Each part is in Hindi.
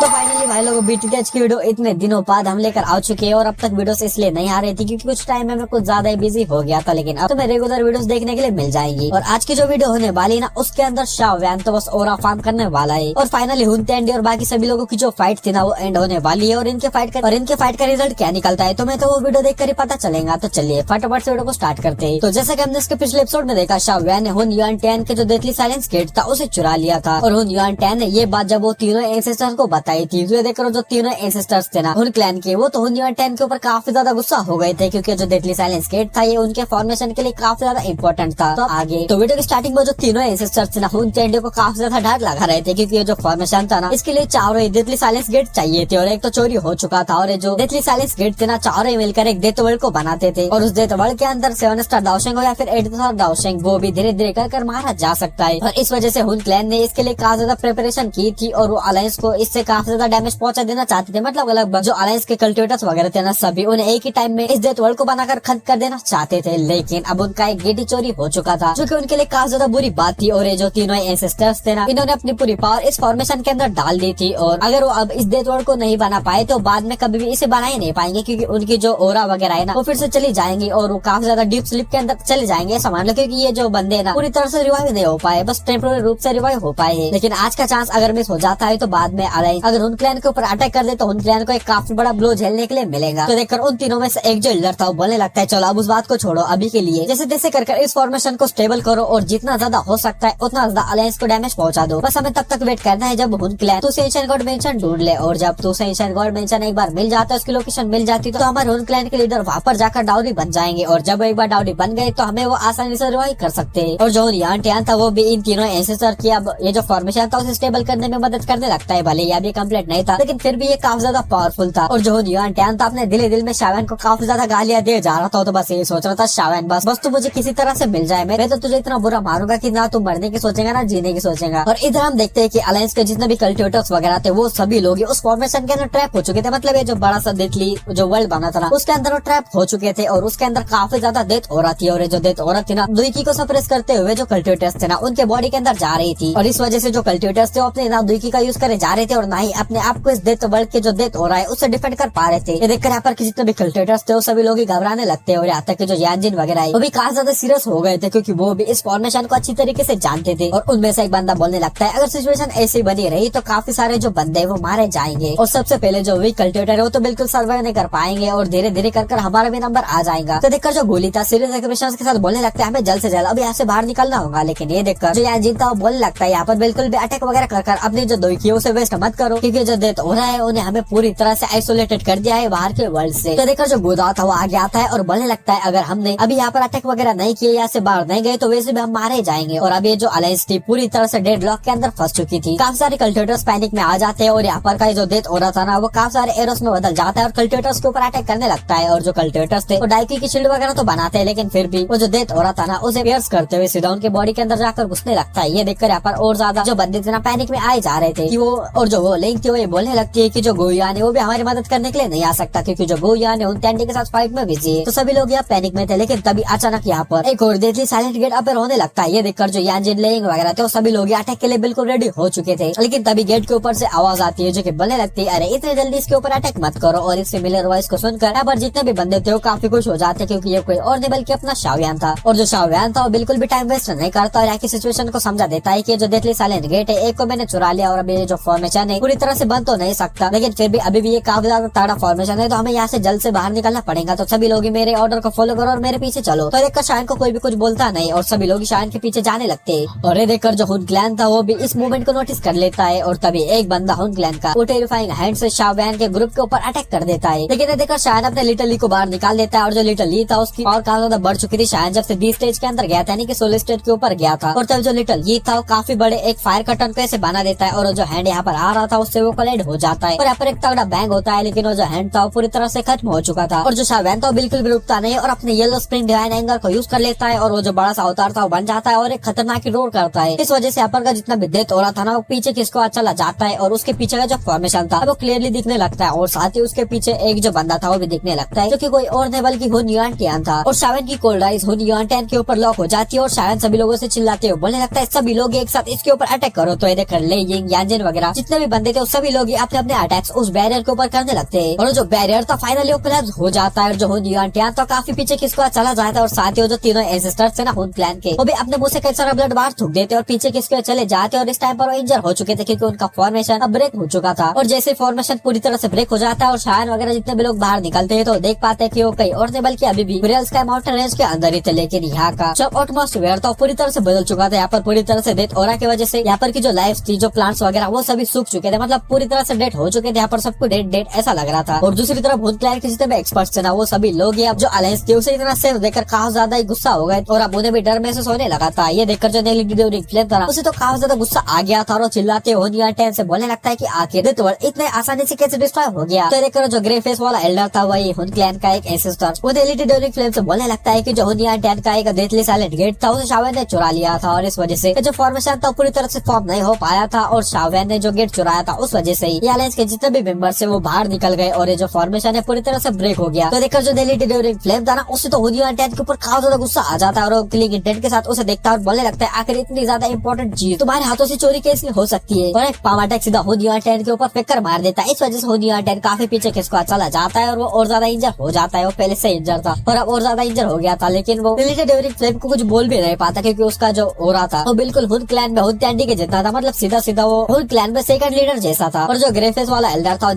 तो फाइनली भाई लोग बीटीएच की वीडियो इतने दिनों बाद हम लेकर आ चुके हैं और अब तक वीडियोस इसलिए नहीं आ रही थी क्योंकि कुछ टाइम में मैं कुछ ज्यादा ही बिजी हो गया था, लेकिन अब तो मैं रेगुलर वीडियोस देखने के लिए मिल जाएंगी। और आज की जो वीडियो होने वाली है ना, उसके अंदर शाओ वैन तो बस ओरा फार्म करने वाला है और फाइनली हुन तेंडी और बाकी सभी लोगों की जो फाइट थी ना वो एंड होने वाली है और इनके फाइट का रिजल्ट क्या निकलता है तो मैं तो वो वीडियो देखकर ही पता चलेगा। तो चलिए फटाफट से वीडियो को स्टार्ट करते हैं। तो जैसा कि हमने इसके पिछले एपिसोड में देखा, शाओ वैन ने हुन युआन टैन के जो डेथली साइलेंस गेट था उसे चुरा लिया था और हुन युआन टैन ने ये बात जब वो तीनों एंसेस्टर्स को बताई थी तो ये देखकर जो तीनों एंसेस्टर्स थे ना हुन क्लैन के, वो तो हुन युआन टैन के ऊपर काफी ज्यादा गुस्सा हो गए थे क्योंकि जो डेथली साइलेंस गेट था ये उनके फॉर्मेशन के लिए काफी ज्यादा इंपॉर्टेंट था। तो आगे तो वीडियो की स्टार्टिंग में जो तीनों एंसेस्टर्स थे ना हुन तेंडी को काफी ज्यादा डर लगा रहे थे क्योंकि ये जो फॉर्मेशन था ना इसके लिए चारों डेथली साइलेंस गेट चाहिए थे और एक तो चोरी हो चुका था और जो डेथली साइलेंस गेट थे ना चारों मिलकर एक डेथ वर्ल्ड को बनाते थे और उस डेथ वर्ल्ड के अंदर 7 स्टार दाओशेंग या फिर 8 स्टार दाओशेंग वो भी धीरे धीरे कर मारा जा सकता है। और इस वजह से हुन क्लैन ने इसके लिए काफी ज्यादा प्रिपरेशन की थी और वो अलायंस को इससे काफी ज्यादा डैमेज पहुंचा देना चाहते थे। मतलब लगभग जो अलायंस के कल्टिवेटर्स वगैरह थे ना सभी उन्हें एक ही टाइम में इस डेथ वर्ल्ड को बनाकर खत्म कर देना चाहते थे, लेकिन अब उनका एक गेट ही चोरी हो चुका था जो कि उनके लिए काफी ज्यादा बुरी बात थी। और ये जो तीनों एंसेस्टर्स थे ना इन्होंने अपनी पूरी पावर इस फॉर्मेशन के अंदर डाल दी थी और अगर वो अब इस डेथ वर्ल्ड को नहीं बना पाए तो बाद में कभी भी इसे बना ही नहीं पाएंगे क्योंकि उनकी जो ओरा वगैरह है ना वो फिर से चली जाएंगी और वो काफी ज्यादा डीप स्लीप के अंदर चले जाएंगे ऐसा मान लो, क्योंकि ये जो बंदे ना पूरी तरह से रिवाइव नहीं हो पाए, बस टेम्पोररी रूप से रिवाइव हो पाए हैं। लेकिन आज का चांस अगर मिस हो जाता है तो बाद में अलायंस अगर हुन क्लैन के ऊपर अटैक कर दे तो हुन क्लैन को एक काफी बड़ा ब्लो झेलने के लिए मिलेगा। तो देखकर उन तीनों में से एक जो लीडर था वो बोलने लगता है चलो अब उस बात को छोड़ो, अभी के लिए जैसे तैसे कर इस फॉर्मेशन को स्टेबल करो और जितना ज्यादा हो सकता है उतना ज्यादा अलायंस को डैमेज पहुंचा दो। बस हमें तब तक वेट करना है जब हुन क्लैन तो एंशिएंट गॉड मेंशन ढूंढ ले और जब तो एंशिएंट गॉड मेंशन एक बार मिल जाता है, उसकी लोकेशन मिल जाती तो हमारे हुन क्लैन के लीडर वहाँ पर जाकर डाउरी बन जाएंगे और जब एक बार डाउरी बन गए तो हमें वो आसानी से रिवाइव कर सकते हैं। और जो युआन टैन था वो भी इन तीनों एंसेस्टर की अब ये जो फॉर्मेशन था उसे स्टेबल करने में मदद करने लगता है। भले यह भी कम्प्लीट नहीं था लेकिन फिर भी ये काफी ज्यादा पावरफुल था। और जो युआन टैन था अपने दिल में शावेन को काफी ज्यादा गालियां दे जा रहा था तो बस ये सोच रहा था शावेन बस तू मुझे किसी तरह से मिल जाए, मैं तो तुझे इतना बुरा मारूंगा कि ना तू मरने की सोचेगा ना जीने की सोचेगा। और इधर हम देखते हैं कि अलायंस के जितने भी कल्टिवेटर्स वगैरह थे वो सभी लोग उस फॉर्मेशन के अंदर ट्रैप हो चुके थे। मतलब ये जो बड़ा सा डेथली जो वर्ल्ड बना था ना उसके अंदर वो ट्रैप हो चुके थे और उसके अंदर काफी ज्यादा डेथ हो रहा थी। और जो डेथ हो रहा थी ना दुईकी को सप्रेस करते हुए जो कल्टिवेटर्स थे ना उनके बॉडी के अंदर जा रही थी और इस वजह से जो कल्टिवेटर्स थे वो अपने ना दुईकी का यूज करे जा रहे थे और ना ही अपने आप को इस डेथ वर्ल्ड के जो डेथ हो रहा है उससे डिफेंड कर पा रहे थे। ये देखकर यहाँ पर जितने भी कल्टिवेटर्स थे वो सभी लोग घबराने लगते हैं और यहाँ तक जो यानजिन वगैरह है वो भी काफी ज्यादा सीरियस हो गए थे क्योंकि वो भी इस फॉर्मेशन को अच्छी तरीके से जानते थे। और उनमें से एक बंदा बोलने लगता है अगर सिचुएशन ऐसी बनी रही तो काफी सारे जो बंदे वो मारे जाएंगे और सबसे पहले जो वीक कल्टिवेटर है वो तो बिल्कुल सर्वाइव नहीं कर पाएंगे और धीरे धीरे कर हमारा भी नंबर आ जाएगा। तो देखकर जो गोली था सीरियस एक्सप्रेशंस के साथ बोलने लगता है हमें जल्द से जल्द अब यहाँ से बाहर निकलना होगा। लेकिन ये देखकर जो यानजिन था वो बोलने लगता है यहाँ पर बिल्कुल भी अटैक वगैरह कर अपनी जो दुईकी उसे वेस्ट मत करो क्योंकि जो डेथ हो रहा है उन्हें हमें पूरी तरह से आइसोलेटेड कर दिया है बाहर के वर्ल्ड से। तो देखकर जो गोदा था वो आगे आता है और बोलने लगता है अगर हमने अभी यहाँ पर अटैक वगैरह नहीं किए यहाँ से बाहर नहीं गए तो वैसे भी हम मारे जाएंगे। और अब ये जो अलायंस थी पूरी तरह से डेड लॉक के अंदर फंस चुकी थी। काफी सारे कल्टिवेटर्स पैनिक में आ जाते हैं और यहाँ पर का जो डेथ हो रहा था ना वो काफी सारे एरोस में बदल जाता है और कल्टिवेटर्स के ऊपर अटैक करने लगता है। और जो कल्टिवेटर्स थे वो डाइकी की शील्ड वगैरह तो बनाते हैं लेकिन फिर भी वो जो डेथ हो रहा था ना उसे पियर्स करते हुए सीधा उनके बॉडी के अंदर जाकर घुसने लगता है। ये देखकर यहाँ पर और ज्यादा जो बंदे थे ना पैनिक में आए जा रहे थे कि वो और जो वो लिंक थी वो ये बोलने लगती है कि जो गोयुआन है वो भी हमारी मदद करने के लिए नहीं आ सकता क्योंकि जो गोयुआन है उन तेंडी के साथ फाइट में बिजी है। तो सभी लोग यहाँ पैनिक में थे लेकिन तभी अचानक यहाँ पर एक और डेथली साइलेंट गेट अपेयर होने लगता है। ये देखकर जो यानजिन लेइंग वगैरह थे वो सभी लोग अटैक के लिए बिल्कुल रेडी हो चुके थे लेकिन तभी गेट के ऊपर से आवाज आती है जो कि बोलने लगती है अरे इतने जल्दी इसके ऊपर अटैक मत करो। और इस सिमिलर वॉइस को सुनकर यहाँ पर जितने भी बंदे थे वो काफी खुश हो जाते क्योंकि ये कोई और नहीं बल्कि अपना शाओ वैन था। और जो शाओ वैन था वो बिल्कुल भी टाइम वेस्ट नहीं करता और यहाँ की सिचुएशन को समझा देता है कि जो डेथली साइलेंट गेट है एक को मैंने चुरा लिया और अभी जो फॉर्मेशन है पूरी तरह से बंद तो नहीं सकता लेकिन फिर भी अभी भी ये काफी ज्यादा तगड़ा फॉर्मेशन है तो हमें यहाँ से जल्द से बाहर निकलना पड़ेगा। तो सभी लोग मेरे ऑर्डर को फॉलो करो और मेरे पीछे चलो। तो देखकर शायन को कोई भी कुछ बोलता नहीं और सभी लोग शायन के पीछे जाने लगते हैं। और ये देखकर जो हुन क्लैन था वो भी इस मूवमेंट को नोटिस कर लेता है और तभी एक बंदा हुन क्लैन का वो टेरिफाइंग हैंड से शाओ वैन के ग्रुप के ऊपर अटैक कर देता है। लेकिन ये देखकर शायन अपने लिटिल ली को बाहर निकाल देता है और जो लिटिल ली था उसकी और काफी ज्यादा बढ़ चुकी थी। शायन जब से 20 स्टेज के अंदर गया था यानी कि 16 स्टेज के ऊपर गया था और तब जो लिटिल ली था वो काफी बड़े एक फायर कर्टन को ऐसे बना देता है और जो हैंड यहाँ पर आ रहा था उससे वो कोलाइड हो जाता है और यहाँ पर एक तगड़ा बैंग होता है लेकिन वो जो हैंड था वो पूरी तरह से खत्म हो चुका था। और जो शाओ वैन था वो बिल्कुल भी रुकता नहीं और अपने येलो स्प्रिंग डिवाइन एंगर को यूज कर लेता है और वो जो बड़ा सा अवतार था वो बन जाता है और एक खतरनाक रोड करता है। इस वजह से यहाँ पर का जितना भी डेथ हो रहा था ना वो पीछे किसको चला जाता है और उसके पीछे का जो फॉर्मेशन था वो क्लियरली दिखने लगता है और साथ ही उसके पीछे एक जो बंदा था वो भी दिखने लगता है जो कि कोई और नहीं बल्कि हुन युआन टैन था। और शावेन की कोल्ड राइस हुन युआन टैन के ऊपर लॉक हो जाती है और शावेन सभी लोगों से चिल्लाते हुए बोलने लगता है सभी लोग एक साथ इसके ऊपर अटैक करो। तो ये देखकर ले यिंग यानजिन वगैरह जितने भी बंदे थे वो सभी लोग अपने अपने अटैक्स उस बैरियर के ऊपर करने लगते हैं और जो बैरियर था फाइनली वो कोलैप्स हो जाता है। और जो हुन युआन टैन तो काफी पीछे खिसका चला जाता है और साथ ही जो तीनों एंसेस्टर्स थे ना हुन क्लैन के, वो भी अपने मुंह से कई सारा ब्लड बाहर थूक देते और पीछे खिसके चले जाते। और इस टाइम पर वो इंजर हो चुके थे क्योंकि उनका फॉर्मेशन अब ब्रेक हो चुका था। और जैसे फॉर्मेशन पूरी तरह से ब्रेक हो जाता है और शायन वगैरह जितने भी लोग बाहर निकलते हैं तो देख पाते हैं कि वो कहीं और नहीं बल्कि अभी भी रियल स्काई माउंटेन रेंज के अंदर ही थे। लेकिन यहाँ का जो एटमॉस्फेयर था पूरी तरह से बदल चुका था। यहाँ पर पूरी तरह से डेथ ऑरा की वजह से यहाँ पर की जो लाइफ थी, जो प्लांट्स वगैरह वो सभी सूख चुके थे, मतलब पूरी तरह से डेड हो चुके थे। यहाँ पर सबको डेड डेड ऐसा लग रहा था। और दूसरी तरफ हुन क्लैन के जितने भी एक्सपर्ट्स थे ना वो सभी लोग अब जो अलायंस थी उसे इतना सेफ देखकर काफी ज्यादा ही गुस्सा हो गए और अब उन्हें भी डर महसूस होने लगा था। ये देखकर जो नेली फ्लेम था उसे तो काफी ज्यादा गुस्सा आ गया था और चिल्लाते हुन युआन टैन से बोलने लगता है कि आखिर डेथ वर्ल्ड इतने आसानी से कैसे डिस्ट्रॉय हो गया। तो देखकर जो ग्रे फेस वाला एल्डर था वही हुन क्लैन का एक एंसेस्टर वो नेली फ्लेम से बोलने लगता है कि जो हुन युआन टैन का एक डेथली साइलेंट गेट था उसे शावेन ने चुरा लिया था और इस वजह से जो फॉर्मेशन था पूरी तरह से फॉर्म नहीं हो पाया था और शावेन ने जो गेट चुराया था उस वजह से ही अलायंस के जितने भी मेंबर्स है वो बाहर निकल गए और ये जो फॉर्मेशन है पूरी तरह से ब्रेक हो गया। तो देखकर जो नेली फ्लेम था ना उससे तो हुन युआन टैन के ऊपर काफी ज्यादा गुस्सा आ जाता है और किलिंग इंटेंट के साथ उसे देखता है और बोलने लगता है आखिर इतनी ज्यादा इंपॉर्टेंट चीज तुम्हारे हाथों से चोरी कैसे हो सकती है। और एक पाम अटैक सीधा हुन युआन टैन के ऊपर फेंक कर मार देता है। इस वजह से हुन युआन टैन काफी पीछे खिसका चला जाता है और वो और ज्यादा इंजर हो जाता है। वो पहले से इंजर था और अब और ज्यादा इंजर हो गया था, लेकिन वो फ्लेम को कुछ बोल भी नहीं पाता क्योंकि उसका जो ओरा था वो बिल्कुल हुन क्लैन में हुन टैंडी के जितना था, मतलब सीधा सीधा वो हुन क्लैन में सेकंड लीडर जैसा था। और जो ग्रे फेस वाला एल्डर था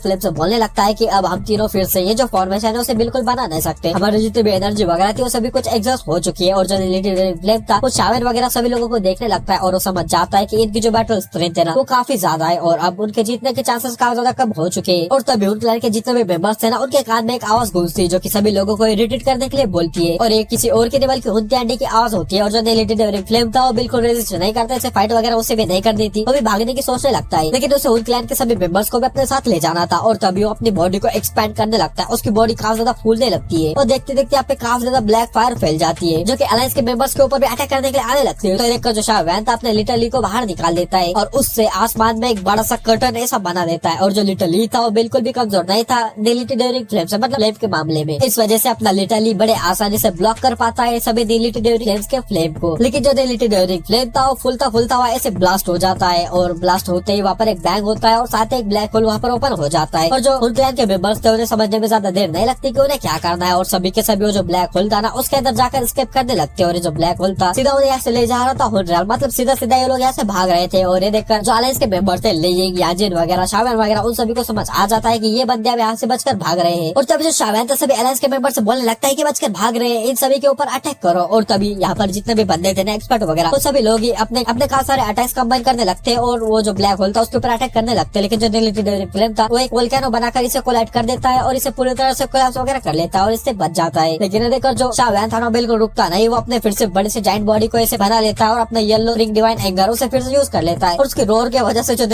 फ्लेम से बोलने लगता है कि अब हम तीनों फिर से ये जो फॉर्मेशन है उसे बिल्कुल बना नहीं सकते, हमारी जितनी भी एनर्जी वगैरह थी वो सभी कुछ एग्जॉस्ट हो चुकी है। और जो फ्लेम था वो शावेन वगैरह सभी लोगों को देखने लगता है और वो समझ जाता है कि इनकी जो बैटल स्ट्रेंथ है ना वो काफी ज्यादा है और अब उनके जीतने के चांसेस काफी ज्यादा कम हो चुके हैं। और तभी हुन क्लैन के जितने भी मेंबर्स थे ना उनके कान में एक आवाज गूंजती है जो कि सभी लोगों को रिट्रीट करने के लिए बोलती है और ये किसी और के नहीं बल्कि हुन टैंडी की आवाज होती है। और जो फ्लेम था वो बिल्कुल रेजिस्ट नहीं करता, इसे फाइट वगैरह उसे भी नहीं कर देती, वो भी भागने की सोचने लगता है। लेकिन उसे हुन क्लैन के सभी मेंबर्स को भी अपने साथ ले जाना था और तभी वो अपनी बॉडी को एक्सपैंड करने लगता है। उसकी बॉडी काफी ज्यादा फूलने लगती है और देखते देखते यहाँ पे काफी ज्यादा ब्लैक फायर फैल जाती है जो कि अलायंस के मेंबर्स के ऊपर भी अटैक करने के लिए आने लगती है। तो देखकर जो शावेन था अपने लिटिल ली को बाहर निकाल देता है और उससे आसमान में एक बड़ा सा कर्टन ऐसा बना देता है। और जो लिटिल ली था वो बिल्कुल भी कमजोर नहीं था फ्लेम से, मतलब फ्लेम के मामले में। इस वजह से अपना लिटिल ली बड़े आसानी से ब्लॉक कर पाता है सभी फ्लेम्स के फ्लेम को। लेकिन जो फ्लेम था वो फुलता हुआ ऐसे ब्लास्ट हो जाता है और ब्लास्ट होते ही वहाँ पर एक बैंग होता है और साथ ही एक ब्लैक होल वहाँ पर ओपन हो जाता है। और जो हुन क्लैन के मेंबर्स थे उन्हें समझने में ज्यादा देर नहीं लगती कि उन्हें क्या करना है और सभी के सभी वो जो ब्लैक होल था ना उसके अंदर जाकर स्केप करने लगते हैं। और जो ब्लैक होल था सीधा उन्हें यहाँ से ले जा रहा था हुन रियल, मतलब सीधा सीधा ये लोग यहाँ से भाग रहे थे। और ये देखकर जो अलायंस के मेंबर्स थे लेयिंग, याजिन वगैरह, शावेन वगैरह उन सभी को समझ आ जाता है कि ये बंदे अब यहाँ से बचकर भाग रहे हैं। और तभी जो शावेन था सभी अलायंस के मेंबर से बोलने लगता है कि बचकर भाग रहे हैं, इन सभी के ऊपर अटैक करो। और तभी यहाँ पर जितने भी बंदे थे ना एक्सपर्ट वगैरह वो सभी लोग ही अपने काफी सारे अटैक्स कंबाइन करने लगते हैं और वो जो ब्लैक होल था उसके ऊपर अटैक करने लगते हैं। लेकिन जो फ्लेम था वो एक वोल्केनो बनाकर इसे कोलाइड कर देता है और इसे पूरी तरह से कोलैप्स वगैरह कर लेता है और इससे बच जाता है। लेकिन देखकर जो शावेन था ना बिल्कुल रुकता नहीं, वो अपने फिर से बड़े से जायंट बॉडी को ऐसे बना लेता है और अपने येलो रिंग डिवाइन एंगर उसे फिर से यूज कर लेता है। और उसकी रोर की वजह से जो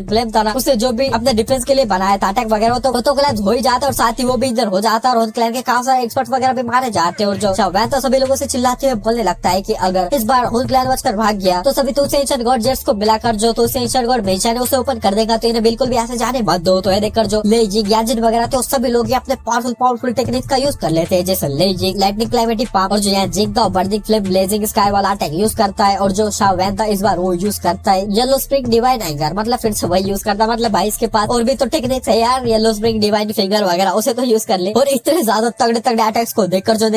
फ्लेम था ना उसे जो भी अपने डिफेंस के लिए बनाया था अटैक वगैरह तो कोलैप्स हो ही जाता है और साथ ही वो भी इंजर हो जाता है और क्लैन के काफी सारे एक्सपर्ट वगैरह भी मारे जाते हैं। और जो शावेन था सभी लोगों से चिल्लाते हुए बोलने लगता है कि अगर इस बार हुन क्लैन बचकर भाग गया तो सभी तुझसे एंशिएंट गॉड जेट्स को मिलाकर जो तुझसे एंशिएंट गॉड मेंशन है उसे ओपन कर देगा, तो इन्हें बिल्कुल भी ऐसे जाने मत दो। तो ये देखकर जो लेजिंग, याजिन वगैरह थे सभी लोग अपने पावरफुल टेक्निक का यूज कर लेते हैं, जैसे लेजिंग लाइटनिंग क्लाइमेटिक पाम और जो याजिंग था बर्निंग फ्लेम ब्लेजिंग स्काई वाला अटैक यूज करता है। और जो शावेन था इस बार वो यूज करता है येलो स्प्रिंग डिवाइन एंगर, मतलब फिर से वही यूज करता है, मतलब भाई इसके पास और भी तो टेक्निक्स है यार, येलो स्प्रिंग डिवाइन फिंगर वगैरह उसे तो यूज कर ले। और इतने ज्यादा तगड़े अटैक्स को देखकर जो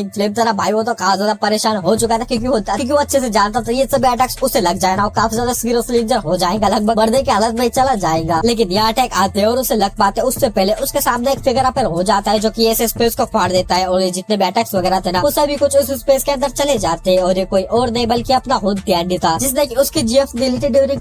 फ्लेम था भाई वो तो काफी ज्यादा परेशान हो चुका था क्योंकि वो अच्छे से जानता था ये सब अटैक्स उसे लग जाए ना काफी ज्यादा सीरियसली इंजर हो जाएगा, लगभग मरने की हालत में चला जाएगा। लेकिन ये अटैक आते हैं और उसे लग पाते उससे पहले उसके सामने एक फिगर अपर हो जाता है जो कि ऐसे स्पेस को फाड़ देता है और ये जितने भी अटैक्स वगैरह थे ना वो सभी कुछ उस स्पेस के अंदर चले जाते हैं। और ये कोई और नहीं बल्कि अपना हुन टैंडी था जिसने कि उसके जीएफ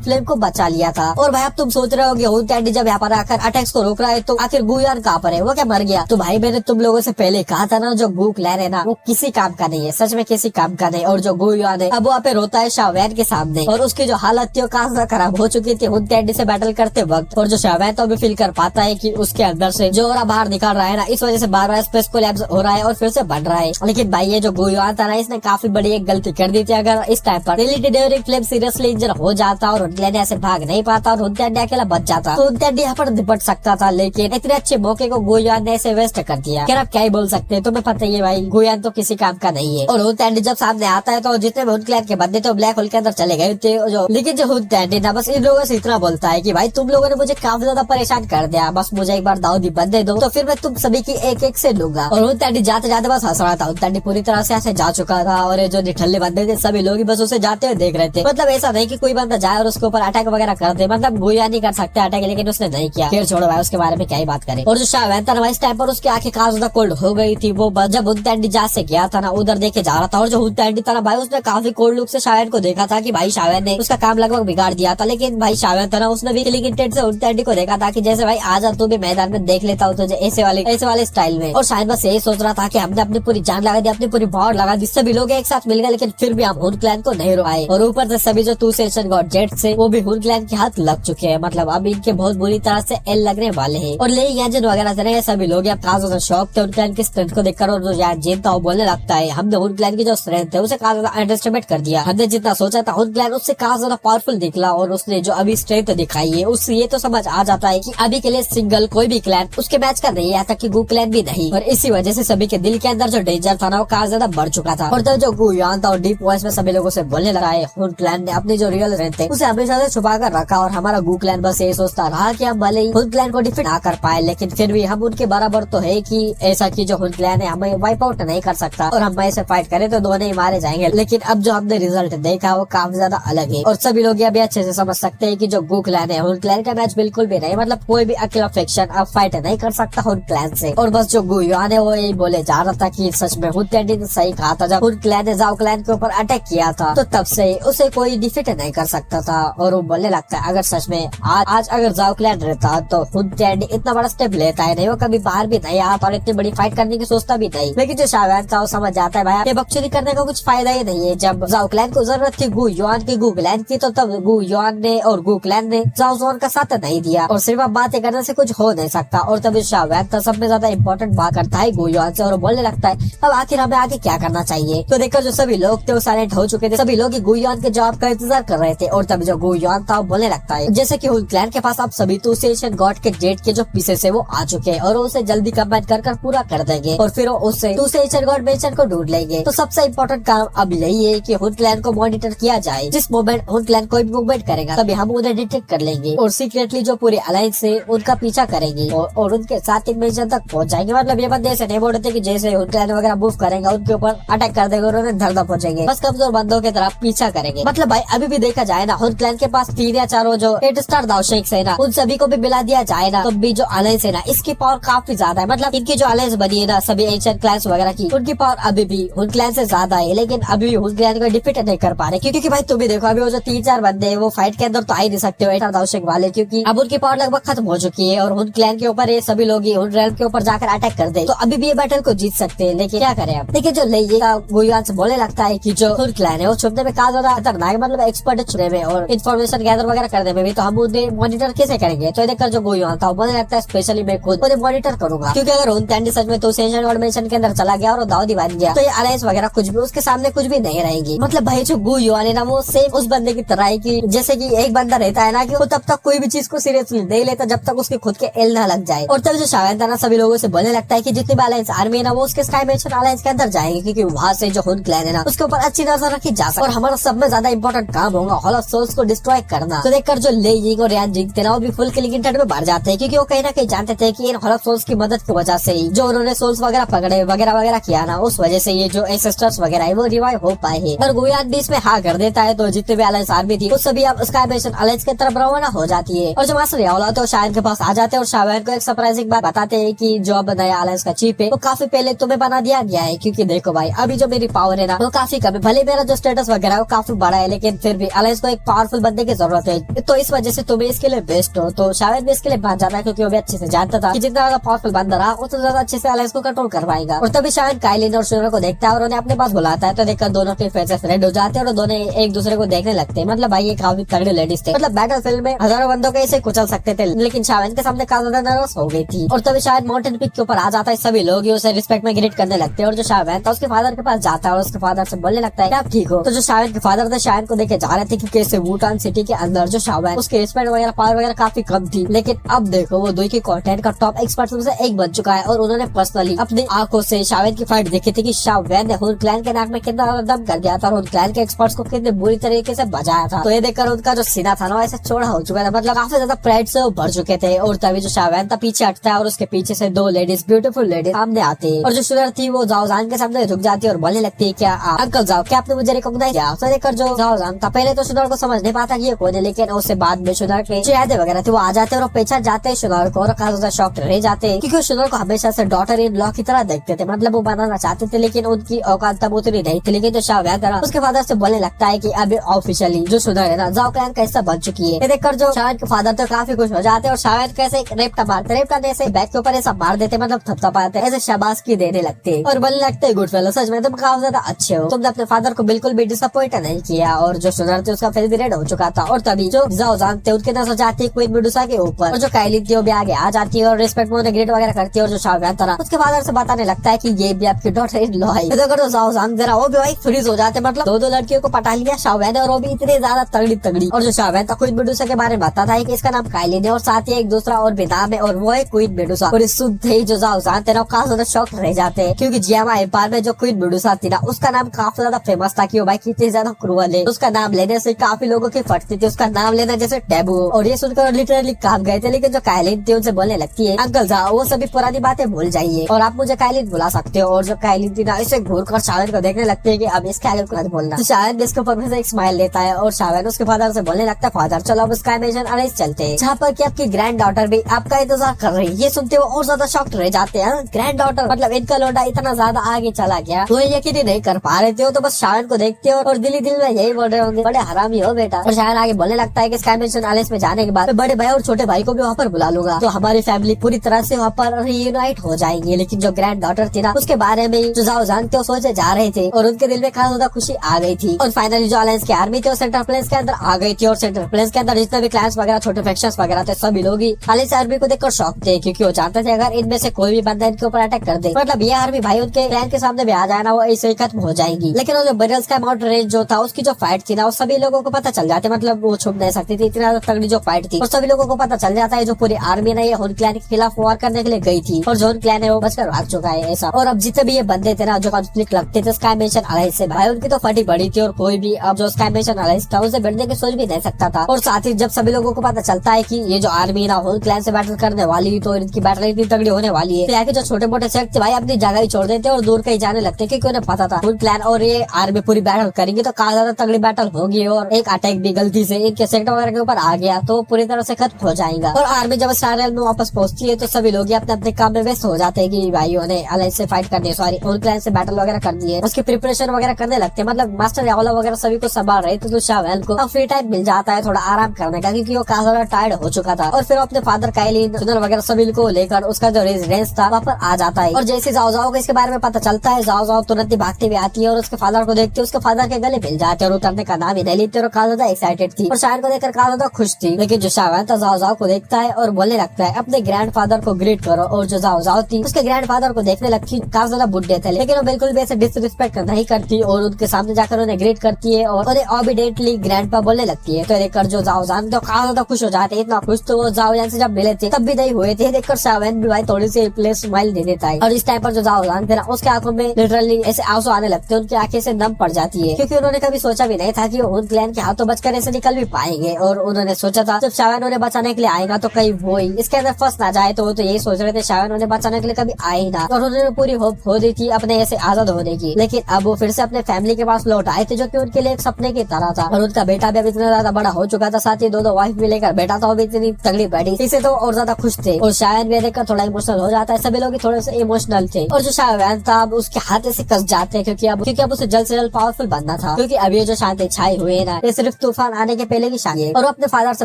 फ्लेम को बचा लिया था। और भाई अब तुम सोच रहे होगे हुन टैंडी जब यहाँ पर आकर अटैक्स को रोक रहा है तो आखिर गुयान कहाँ पर है, वो क्या मर गया? तो भाई मैंने तुम लोगों से पहले कहा था ना जो गू क्लैन है ना वो किसी काम का नहीं है, सच में किसी काम का नहीं। और जो गुयान है अब वहाँ पे रोता है शावेन के सामने और उसकी जो हालत थी वो काफी खराब हो चुकी थी हुन टैंडी से बैटल करते वक्त। और जो शावेन तो अभी फील कर पाता है कि उसके अंदर से जो ओरा बाहर निकल रहा है ना इस वजह से बार-बार स्पेस कोलैप्स हो रहा है और फिर से बढ़ रहा है। लेकिन भाई ये जो गुयान था ना इसने काफी बड़ी एक गलती कर दी थी, अगर इस टाइम पर फ्लेम सीरियसली इंजर हो जाता और हुन क्लैन से भाग नहीं पाता और हुन टैंडी अकेला बच जाता तो हुन टैंडी यहाँ पर निपट सकता था। लेकिन इतने अच्छे मौके को गुयान ने ऐसे वेस्ट कर दिया। क्या आप क्या ही बोल सकते हैं, तुम्हें पता ही है भाई गुयान तो किसी काम का नहीं है। और हुन टैंडी जब सामने आता है तो जितने भी हुन क्लैन के बंदे तो ब्लैक होल के अंदर चले गए थे जो, लेकिन जो हुन टैंडी ना बस इन लोगों बस इतना बोलता है कि भाई तुम लोगों ने मुझे काफी ज्यादा परेशान कर दिया, बस मुझे एक बार दाऊदी बनने दो तो फिर मैं तुम सभी की एक एक से लूंगा। और हुन जाते जाते बस हंस रहा था। हुन पूरी तरह से ऐसे जा चुका था और ये जो निठल्ले बंदे थे सभी लोग बस उसे जाते हुए देख रहे थे। मतलब ऐसा नहीं कि कोई बंदा जाए और उसके ऊपर अटैक वगैरह कर दे, मतलब गोया नहीं कर सकते अटैक, लेकिन उसने नहीं किया। फिर छोड़ो भाई, उसके बारे में क्या ही बात करें। और जो शाहवैन था ना, इस टाइम पर उसकी आंखें काफी ज्यादा कोल्ड हो गई थी। वो जब हुन जा से गया था ना, उधर देखे जा रहा था। और जो हुन था ना भाई, उसने काफी कोल्ड लुक से शाहवैन को देखा था कि भाई शाहवैन ने उसका काम लगभग बिगाड़ दिया था। लेकिन भाई शाहवैन था ना, उसने भी किलिंग इंटेंट से हुन को देखा था कि जैसे भाई आजा तू भी मैदान में देख लेता हूँ तुझे ऐसे वाले स्टाइल में। और शायद बस यही सोच रहा था कि हमने अपनी पूरी जान लगा दी, अपनी पूरी पावर लगा दी, सभी लोग एक साथ मिल गए, लेकिन फिर भी हम हुन क्लैन को नहीं रुआए। और ऊपर से सभी जो 2 सेशन गॉड जेट से वो भी हुन क्लैन के हाथ लग चुके हैं। मतलब अब इनके बहुत बुरी तरह से एल लगने वाले हैं। और ले यंजन वगैरह थे सभी लोग काफी शौक थे हुन क्लैन की स्ट्रेंथ को देखकर। और जो यार जेन था वो बोलने लगता है हमने हुन क्लैन की जो स्ट्रेंथ है उसे काफी ज्यादा अंडरस्टिमेट कर दिया। हमने जितना सोचा था हुन क्लैन उससे काफी ज्यादा पावरफुल निकला। और उसने जो अभी स्ट्रेंथ दिखाई है उससे ये तो समझ आ जाता है कि अभी के लिए सिंगल कोई भी क्लैन उसके मैच का नहीं आता कि गू क्लैन भी नहीं। और इसी वजह से सभी के दिल के अंदर जो डेंजर था ना वो काफी ज्यादा बढ़ चुका था। और तब जो गू यान था और डीप वॉइस में सभी लोगों से बोलने लगा है हुन क्लैन ने अपनी जो रियल स्ट्रेंथ है उसे हमेशा से छुपा कर रखा। और हमारा गू क्लैन बस ये सोचता रहा कि हम भले ही हुन क्लैन को डिफीट ना कर पाए, लेकिन फिर भी हम उनके बराबर तो है कि ऐसा की जो हुन क्लैन है हमें वाइप आउट नहीं कर सकता। और हम ऐसे फाइट करें तो दोनों ही मारे जाएंगे। लेकिन अब जो हमने रिजल्ट देखा वो काफी ज्यादा अलग है। और सभी लोग ये भी अच्छे से समझ सकते हैं कि जो गू क्लैन है हुन क्लैन का मैच बिल्कुल भी नहीं, मतलब कोई भी अकेला फ्रैक्शन अब फाइट नहीं कर सकता हुन क्लैन से। और बस जो गू यान है वो यही बोले जा रहा था कि सच में हुन ने सही कहा था, जब हुन क्लैन ने जाओ क्लैन के ऊपर अटैक किया था तो तब से उसे कोई डिफीट नहीं कर सकता था। और वो बोलने लगता है अगर सच में आज अगर जाओ क्लैन रहता तो हुन इतना बड़ा स्टेप लेता है नहीं, वो कभी बाहर भी नहीं आता और इतनी बड़ी फाइट करने की सोचता भी नहीं। लेकिन जो शाहवैन था वो समझ जाता है भाई ये बकचोदी करने का कुछ फायदा ही नहीं है। जब जाओ क्लैन को जरूरत थी गू यान की गू क्लैन की, तो तब गू यान ने और गू क्लैन ने जाओ जोन का साथ नहीं दिया। और सिर्फ बातें करने से कुछ हो नहीं सकता। और तभी शाहवैन था सबसे ज्यादा इंपॉर्टेंट बात करता है गू यान से और बोलने लगता है अब आखिर हमें आगे क्या करना चाहिए। तो देखकर जो सभी लोग थे वो साइलेंट हो चुके थे, सभी लोग गू यान के जवाब का इंतजार कर रहे थे। और तभी जो गू यान था वो बोलने लगता है जैसे कि हुन क्लैन के पास अब सभी 2 सेशन गॉड के जेट के जो पीसेस है वो आ चुके हैं और उसे जल्दी कंबाइन कर पूरा कर देंगे। और फिर उससे 2 सेशन गॉड मेंशन को ढूंढ लेंगे। तो सबसे इम्पोर्टेंट काम अब यही है कि हुन क्लैन को मॉनिटर किया जाए। जिस मोमेंट हुन क्लैन कोई भी मूवमेंट करेगा तभी हम उन्हें डिटेक्ट कर लेंगे और सीक्रेटली जो पूरी अलायंस है उनका पीछा करेंगे और उनके साथ मेंशन तक पहुंच जाएंगे। मतलब ये बंदे ऐसे नहीं बोलते कि जैसे हुन क्लैन वगैरह मूव करेंगे उनके ऊपर अटैक कर देंगे और उन्हें धरना पहुंचेंगे, बस कमजोर बंदों की तरफ पीछा करेंगे। मतलब भाई अभी भी देखा जाए ना हुन क्लैन के पास 3 या 4 जो 8 स्टार दावशेक्स है ना उन सभी को भी मिला दिया जाए ना तो भी जो अलायंस है ना इसकी पावर काफी ज्यादा है। मतलब इनकी जो अलायंस बनी है ना सभी एंशिएंट क्लैंस वगैरह की उनकी पावर अभी भी हुन क्लैन से ज्यादा है। लेकिन अभी भी हुन क्लैन को डिफीट नहीं कर पा रहे क्योंकि भाई तुम भी देखो अभी वो जो 3-4 बंदे हैं वो फाइट के अंदर तो आ ही नहीं सकते 8 दावशेक वाले, क्योंकि अब उनकी पावर लगभग खत्म हो चुकी है। और हुन क्लैन के ऊपर ये सभी लोग हुन रेल्म के ऊपर जाकर अटैक कर दे तो अभी भी ये बैटल को जीत सकते हैं। लेकिन क्या करें अब। लेकिन जो लेगा गू यान से बोलने लगता है कि जो हुन क्लैन है वो छुपने में काफी ज्यादा खतरनाक है, मतलब एक्सपर्ट है छुपने में और इन्फॉर्मेशन गैदर वगैरह करने में भी। तो हम उन्हें मॉनिटर कैसे करेंगे। तो देखकर जो गू यान था वो बोलने लगता है स्पेशली मैं खुद उन्हें मॉनिटर करूंगा, क्योंकि अगर हुन क्लैन सच में 2 सेशन गॉड मेंशन के अंदर चला गया और दाऊदी बन गया तो ये अलायंस वगैरह कुछ भी उसके सामने कुछ भी नहीं रहेगी। मतलब भाई जो गू यान है ना वो सेम उस बंदे की तरह है कि जैसे कि एक बंदा रहता है ना कि वो तब तक कोई भी चीज को सीरियसली नहीं लेता जब तक उसके खुद के एल ना लग जाए। और तब जो शाहवैन था ना सभी लोगों से बोलने लगता है कि जितनी भी अलायंस आर्मी है ना वो उसके स्काई मेंशन अलायंस के अंदर जाएंगे, क्योंकि वहाँ से जो हुन क्लैन है ना उसके ऊपर अच्छी नजर रखी जा सकती है। और हमारा सब में ज्यादा इंपॉर्टेंट काम होगा हॉल ऑफ सोल्स को डिस्ट्रॉय करना। तो देखकर जो ले यिंग और यान जिंग थे ना वो भी फुल किलिंग इंटेंट में बढ़ जाते हैं, क्योंकि वो कहीं ना कहीं जानते थे कि इन हॉल ऑफ सोल्स की मदद की वजह से ही जो उन्होंने सोल्स वगैरह पकड़े वगैरह किया ना उस वजह से ये जो एंसेस्टर्स वगैरह है वो रिवाइव हो पाए हैं। और गू यान भी इसमें हाँ कर देता है तो जितने भी अलायंस आर्मी थी वो सभी अब स्काई मेंशन अलायंस की तरफ रवाना हो जाती है। और जो मास्टर याओला तो शाहवैन के पास आ जाते हैं और शाहवैन को एक सरप्राइजिंग बात बताते हैं कि जो अब नया अलायंस का चीफ है वो काफी पहले तुम्हें बना दिया गया है, क्योंकि देखो भाई अभी जो मेरी पावर है ना वो काफी कम है। भले मेरा जो स्टेटस वगैरह वो काफी बड़ा है लेकिन फिर भी अलायंस को एक पावरफुल बंदे की जरूरत है, तो इस वजह से तुम्हें इसके लिए बेस्ट हो। तो शाहवैन भी इसके लिए बात जाता है क्योंकि वो भी अच्छे से जानता था कि जितना ज्यादा पावरफुल बंदा रहा उतना ज्यादा अच्छे से अलायंस को कंट्रोल कर पाएगा। और तभी शाहवैन काइलिन और शूनर को देखता है और उन्हें अपने पास बुलाता है। तो देखकर दोनों के फेसेस रेड हो जाते हैं और दोनों एक दूसरे को देखने लगते हैं। मतलब भाई ये काफी तगड़े लेडीज थे, मतलब बैटल फील्ड में हजारों बंदों को ऐसे कुचल सकते थे, लेकिन शाहवैन के सामने काफी ज्यादा नर्वस हो गई थी। और तभी शायद माउंटेन पीक के ऊपर आ जाता है, सभी लोग उसे रिस्पेक्ट में ग्रीट करने लगते हैं। और जो शाहवैन था उसके फादर के पास जाता है और उसके फादर से बोलने लगता है कि आप ठीक हो। तो जो शाहवैन के फादर थे शाहवैन को देखे जा रहे थे कि कैसे वुटान सिटी के अंदर जो शाहवैन उसके रिस्पेक्ट वगैरह पावर वगैरह काफी कम थी, लेकिन अब देखो वो दुई के कंटेंट का टॉप एक्सपर्ट में से एक बन चुका है। और उन्होंने पर्सनली अपनी आंखों से शाहवैन की फाइट देखी थी कि शाहवैन ने हुन क्लैन के नाक में कितना दम कर दिया था और हुन क्लैन के एक्सपर्ट्स को कितने बुरी तरीके से बजाया था। तो ये देखकर उनका जो सीना किया था ना वैसे चौड़ा हो चुका था, मतलब काफी ज्यादा प्राइड से भर चुके थे। और तभी जो शाहवैन था पीछे हटता है और उसके पीछे से दो लेडीज, ब्यूटीफुल लेडीज सामने आती है। और जो शुगर थी वो जाओजान के सामने रुक जाती है और बोलने लगती है, क्या अंकल जाओ, क्या आपने मुझे रिकॉग्नाइज किया? तो देखकर जो जाओजान था पहले तो शुगर को समझ नहीं पाता कि ये कौन है, लेकिन उससे बाद में शुगर के जो यादें वगैरह थी वो आ जाते हैं और पहचान जाते हैं शुगर को, और काफी ज्यादा शॉक्ड रह जाते हैं क्योंकि शुगर को हमेशा से डॉटर इन लॉ की तरह देखते थे, मतलब वो बनाना चाहते थे लेकिन उनकी औकात तब उतनी नहीं थी। लेकिन जो शाहवैन था उसके फादर से बोलने लगता है कि अब ऑफिशियली जो शुगर है ना जाओ क्लैन का हिस्सा बन चुकी है। ये देखकर जो शाहवैन के फादर तो काफी खुश हो जाते हैं और शाहवैन कैसे रेपटा मारते, रेपटा ऐसे बैक के ऊपर ऐसा मार देते, मतलब थपथपाते ऐसे शाबाशी देने लगते हैं और बोलने लगते हैं, गुड फेलो, सच में तुम काफी ज्यादा अच्छे हो, तुमने अपने फादर को बिल्कुल भी डिसअपॉइंट नहीं किया। और जो शुगर थे उसका फेस भी रेड हो चुका था। और तभी जो जाओजान थे उनकी नजर जाती है क्वीन मेडुसा के ऊपर, और जो कायलिन थी वो भी आगे आ जाती है और रिस्पेक्ट में उन्हें ग्रेट वगैरह करती है। और जो शाहवैन था उसके फादर से बताने लगता है कि ये भी आपकी डॉटर इन लॉ है। तो जाओजान जरा वो भी भाई फ्रीज हो जाते, मतलब दो लड़कियों को पटा लिया शाहवैन और वो भी इतनी ज्यादा तगड़ी। और जो शाहवैन था क्वीन मेडुसा के बारे में बताता है कि इसका नाम कायलिन है और साथ ही एक दूसरा और भी नाम है और वो है क्वीन मेडुसा। और इस सुनते ही जो जाओजान थे ना काफी ज्यादा शॉक रह जाते हैं क्योंकि जियामा एम्पायर में जो क्वीन मेडुसा थी ना उसका नाम काफी ज्यादा फेमस था कि वो भाई कितनी ज्यादा क्रूअल है, उसका नाम लेने से काफी लोगों की फटती थी, उसका नाम लेना जैसे टैबू। और ये सुनकर लिटरली काम गए थे। लेकिन जो कायलिन थी उनसे बोलने लगती है, अंकल जाओ वो सभी पुरानी बातें भूल जाइए और आप मुझे कायलिन बुला सकते हो। और जो कायलिन थी ना इसे घूर कर शाहवैन को देखने लगती है कि अब इस कायलिन को मत बोलना। तो शाहवैन इसके ऊपर से एक स्माइल लेता है और शाहवैन उसके फादर से बोलने लगता है, फादर चलो अब स्काई मिशन अरेंज चलते हैं जहाँ पर की आपकी ग्रैंड डॉटर भी आपका इंतजार कर रही है। ये सुनते वो और ज्यादा शॉक्ड रह जाते हैं, ग्रैंड डॉटर मतलब इनका लोटा इतना ज्यादा आगे चला गया वो यकीन ही नहीं कर पा रहे थे। तो बस शाहवैन को देखते हो और दिल में यही बोल रहे होंगे, बड़े हरामी हो बेटा। और शाहवैन आगे बोलने लगता है कि स्काई मिशन अरेंज में जाने के बाद बड़े भाई और छोटे भाई को भी वहाँ पर बुला लूंगा तो हमारी फैमिली पूरी तरह से वहाँ पर रीयूनाइट हो जाएंगे। लेकिन जो ग्रैंड डॉटर थी ना उसके बारे में जो जाओजान थे वो सोचे जा रहे थे और उनके दिल में खास ज्यादा खुशी आ गई थी। और फाइनली जो अलायंस की आर्मी थी वो सेंट्रल प्लेन्स के अंदर आ गई थी और सेंट्रल प्लेन्स के अंदर जितने भी क्लैंस वगैरह छोटे फैक्शंस वगैरह थे सभी लोग अलायंस आर्मी को देखकर शॉक थे क्योंकि वो जानते थे अगर इनमें से कोई भी बंदा इनके ऊपर अटैक कर दे मतलब ये आर्मी भाई उनके क्लैन के सामने भी आ जाए ना वो ऐसे ही खत्म हो जाएगी। लेकिन वो जो बरियल्स का माउंट रेंज जो था उसकी जो फाइट थी ना वो सभी लोगों को पता चल जाते, मतलब वो छुप नहीं सकती थी, इतना तगड़ी जो फाइट थी और सभी लोगों को पता चल जाता है जो पूरी आर्मी ने ये हुन क्लैन के खिलाफ वॉर करने के लिए गई थी और जो हुन क्लैन है वो बचकर भाग चुका है ऐसा। और अब जितने भी ये बंदे थे ना जो कॉन्फ्लिक्ट लगते थे स्काई मिशन अलायंस से भाई उनकी तो फटी पड़ी थी और कोई भी अब जो स्काई मिशन अलायंस था उसे बढ़ने की सोच भी नहीं सकता था। और साथ ही जब सभी लोगों को पता चलता है कि ये जो आर्मी ना हुन क्लैन से बैटल करने वाली तो इनकी बैटल इतनी तगड़ी होने वाली है तो यहाँ के जो छोटे मोटे सेक्ट थे भाई अपनी जगह ही छोड़ देते और दूर कहीं जाने लगते क्योंकि उन्हें पता था हुन क्लैन और ये आर्मी पूरी बैटल करेंगे तो काफी ज्यादा तगड़ी बैटल होगी और एक अटैक भी गलती से इनके सेक्टर वगैरह के ऊपर आ गया तो पूरी तरह से खत्म हो जाएगा। और आर्मी जब स्टार में वापस पहुंचती है तो सभी लोग अपने अपने काम में व्यस्त हो जाते हैं कि भाइयों ने अलायंस से फाइट करनी है, सॉरी हुन क्लैन से बैटल वगैरह करनी है, उसकी प्रिपरेशन वगैरह करने लगते हैं। मतलब मास्टर यावला वगैरह सभी को संभाल रहे थे तो शाहवैन को अब फ्री टाइम मिल जाता है थोड़ा आराम करने का क्योंकि वो काफी ज्यादा टायर्ड हो चुका था। और फिर अपने फादर कायलिन सुनर वगैरह सभी को लेकर उसका जो रेजिडेंस था वहाँ पर आ जाता है। और जैसे जाओ को इसके बारे में पता चलता है जाओ तुरंत ही भागती हुई आती है और उसके फादर को देखते उसके फादर के गले मिल जाते हैं और उतरने का नाम ही नहीं लेते और काफी ज्यादा एक्साइटेड थी और शाहवैन को देखकर काफी ज्यादा खुश थी। लेकिन जो शाहवैन था जाओ को देखता है और बोलने लगता है अपने ग्रैंड फादर को ग्रीट करो। और जो जाओ थी उसके ग्रैंड फादर को देखने लगती काफी ज्यादा बुढ़े थे लेकिन वो बिल्कुल भी ऐसे डिसरिस्पेक्ट नहीं करती और उनके सामने जाकर उन्हें ग्रीट करती है और उन्हें ऑबिडेंटली ग्रैंडपा बोलने लगती है। तो देखकर जो जाओजान तो काफी ज्यादा खुश हो जाते हैं, इतना खुश तो वो जाओजान से जब मिले थे तब भी नहीं हुए थे। देखकर शाहवैन भी भाई थोड़ी सी प्लेस स्माइल दे देता है और इस टाइम पर जो जाओजान थे ना उसके आंखों में लिटरली ऐसे आंसू आने लगते हैं, उनकी आंखें से नम पड़ जाती है क्योंकि उन्होंने कभी सोचा भी नहीं था कि हुन क्लैन के हाथों बचकर ऐसे निकल भी पाएंगे। और उन्होंने सोचा था जब शाहवैन उन्हें बचाने के लिए आएगा तो कहीं वो ही इसके अंदर फंस ना जाए, तो वो तो यही सोच रहे थे शाहवैन उन्हें बचाने के लिए कभी आए ही ना। और उन्होंने पूरी होप खो दी थी अपने ऐसे आजाद होने की। लेकिन अब वो फिर से अपने फैमिली के पास लौट आए थे जो कि उनके लिए एक सपने की तरह था। और उनका बेटा भी अब इतना ज्यादा बड़ा हो चुका था, साथ ही दो वाइफ भी लेकर बेटा था वो भी इतनी तगड़ी बैठी, इसे तो और ज्यादा खुश थे। और शाहवैन भी देखकर थोड़ा इमोशनल हो जाता है, सभी लोग थोड़े से इमोशनल थे। और जो शाहवैन था अब उसके हाथ ऐसे कस जाते हैं क्योंकि अब उसे जल्द से जल्द पावरफुल बनना था क्योंकि अब ये जो शांति छाई हुई है ना ये सिर्फ तूफान आने के पहले की शांति है। और अपने फादर से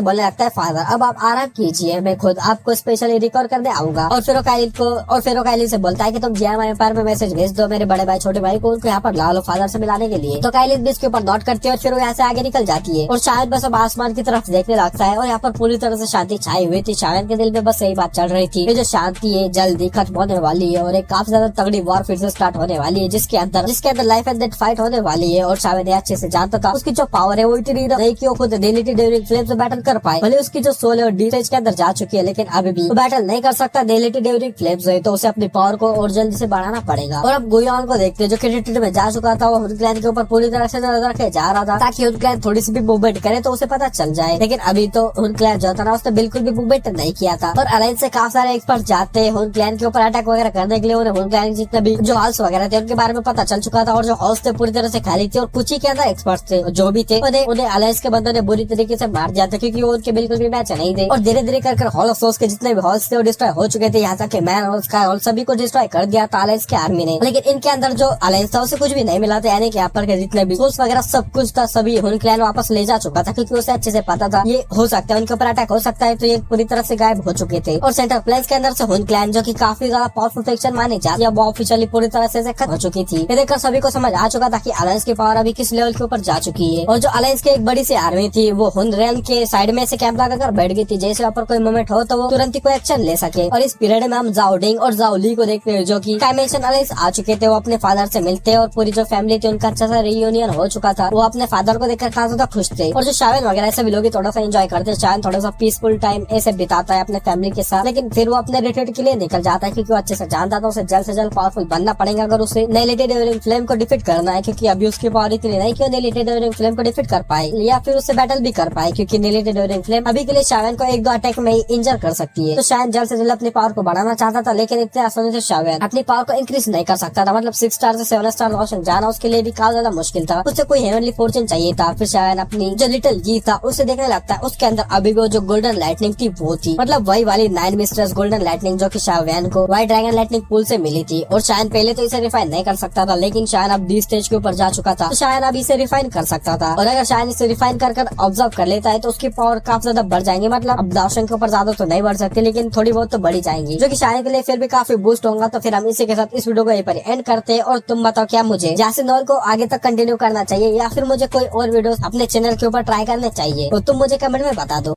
बोलने लगता है फादर अब आप आराम कीजिए, मैं खुद आपको स्पेशली रिकॉर्ड करने आऊंगा। और फिर कायलिन से बोलता है कि तुम जियामा एम्पायर में मैसेज भेज दो मेरे बड़े भाई छोटे भाई को, उनको यहाँ पर ला लो फादर से मिलाने के लिए। तो कायलिन भी इसके ऊपर नोट करती है और फिर वो यहाँ से आगे निकल जाती है और शायद बस अब आसमान की तरफ देखने लगता है और यहाँ पर पूरी तरह से शांति छाई हुई थी। शायद के दिल में बस यही बात चल रही थी, ये जो शांति है जल्दी खत्म होने वाली है और एक काफी ज्यादा तगड़ी वॉर फिर से स्टार्ट होने वाली है जिसके अंदर लाइफ एंड डेथ फाइट होने वाली है। और शायद अच्छे से जानता था उसकी जो पावर है वो इतनी नहीं कि वो खुद डेलिटी ड्यूरिंग फ्लेम से बैटल कर पाए, भले उसकी जो सोल है और डी स्टेज के अंदर जा चुकी है लेकिन अभी भी बैटल नहीं कर सकता डेलिटी ड्यूरिंग फ्लेम से, तो उसे अपनी पावर को और जल्दी से बढ़ाना पड़ेगा। और अब गुयान को देखते जो क्रेडिट में जा चुका था वो हुन क्लैन के ऊपर पूरी तरह से नजर रखे जा रहा था ताकि हुन क्लैन थोड़ी सी भी मूवमेंट करे तो उसे पता चल जाए। लेकिन अभी तो हुन क्लैन जो था ना उसने बिल्कुल भी मूवमेंट नहीं किया था और अलायंस से काफी सारे एक्सपर्ट जाते हुन क्लैन के ऊपर अटैक वगैरह करने के लिए। उन्हें हुन क्लैन जितने भी जो हॉल्स वगैरह थे उनके बारे में पता चल चुका था और जो हॉल्स थे पूरी तरह से खाली थे और कुछ ही के अंदर एक्सपर्ट थे जो भी थे उन्हें अलायंस के बंदों ने बुरी तरीके से मार दिया था क्योंकि वो उनके बिल्कुल भी मैच नहीं थे। और धीरे धीरे कर हॉल ऑफ सोर्स के जितने भी हॉल्स थे वो डिस्ट्रॉय हो चुके थे, यहाँ तक कि मैन हॉल, स्काई हॉल सभी को डिस्ट्रॉय कर दिया था अलायंस के आर्मी ने। लेकिन इनके अंदर जो अलायंस था उसे कुछ भी नहीं मिला था, यानी कि यहाँ पर के जितने भी सोर्स वगैरह सब कुछ था सभी हुन क्लैन वापस ले जा चुका था क्योंकि उसे अच्छे से पता था ये हो सकता है उनके ऊपर अटैक हो सकता है, तो ये पूरी तरह से गायब हो चुके थे। और सेंटर प्लेस के अंदर से हुन क्लैन जो की काफी ज्यादा पावरफुल फैक्शन मानी जाती है वो ऑफिशियली पूरी तरह से खत्म हो चुकी थी। ये देखकर सभी को समझ आ चुका था कि अलायंस की पावर अभी किस लेवल के ऊपर जा चुकी है। और जो अलायंस की एक बड़ी सी आर्मी थी वो हुन रेल के साइड में से कैंप लगाकर बैठ गई थी, जैसे वहाँ पर कोई मूवमेंट हो तो वो तुरंत ही कोई एक्शन ले सके। और इस पीरियड में हम जाओ डिंग और जाओ ली को देखते हैं जो की डायमेंशन अलायंस आ चुके थे। वो अपने फादर से मिलते और पूरी जो फैमिली थी उनका अच्छा सा रियूनियन हो चुका था। वो अपने फादर को देखकर काफी ज्यादा खुश थे। और जो शावेन वगैरह सभी लोग थोड़ा सा एंजॉय करते हैं, शावेन थोड़ा सा पीसफुल टाइम ऐसे बिताता है अपने फैमिली के साथ। लेकिन फिर वो अपने रिट्रीट के लिए निकल जाता है क्योंकि वो अच्छे से जानता था उसे जल्द से जल्द पावरफुल बनना पड़ेगा अगर उसे नेलिटेड फ्लेम को डिफीट करना है, क्योंकि अभी उसकी पावर इतनी नहीं कि नेलिटेड फ्लेम को डिफीट कर पाए या फिर उससे बैटल भी कर पाए, क्योंकि नेलिटेड फ्लेम अभी के लिए शावेन को एक दो अटैक में ही इंजर कर सकती है। तो शायद जल्द से जल्द अपनी पावर को बढ़ाना चाहता था, लेकिन इतने आसानी से शावेन अपनी पावर को इंक्रीज नहीं कर सकता था। मतलब 6 स्टार से 7 स्टार रोशन जाना उसके लिए भी काफी ज्यादा मुश्किल था। उसे कोई हेवनली फॉर्चून चाहिए था। फिर शावेन अपनी जो लिटिल जी था उसे देखने लगता है, उसके अंदर अभी भी जो गोल्डन लाइटनिंग थी वो थी, मतलब वही वाली 9 मिस्टर्स गोल्डन लाइटनिंग जो की शावेन को व्हाइट ड्रैगन लाइटनिंग पूल से मिली थी। और शायद पहले तो इसे रिफाइन नहीं कर सकता था, लेकिन शायद अब डी स्टेज के ऊपर जा चुका था तो शायद अब इसे रिफाइन कर सकता था। और अगर शायद इसे रिफाइन कर ऑब्जर्व कर लेता है तो उसकी पावर काफी ज्यादा बढ़ जाएंगे। मतलब अब दाशन के ऊपर ज्यादा तो नहीं बढ़ सकती, लेकिन थोड़ी बहुत तो बढ़ी जाएंगी, जो कि शायद के लिए फिर भी काफी बूस्ट होगा। तो फिर हम इसी के साथ इस वीडियो को यहीं पर एंड करते हैं। और तुम बताओ क्या मुझे जैसे नॉल को आगे तक कंटिन्यू करना चाहिए या फिर मुझे कोई और वीडियोस अपने चैनल के ऊपर ट्राई करने चाहिए, तो तुम मुझे कमेंट में बता दो।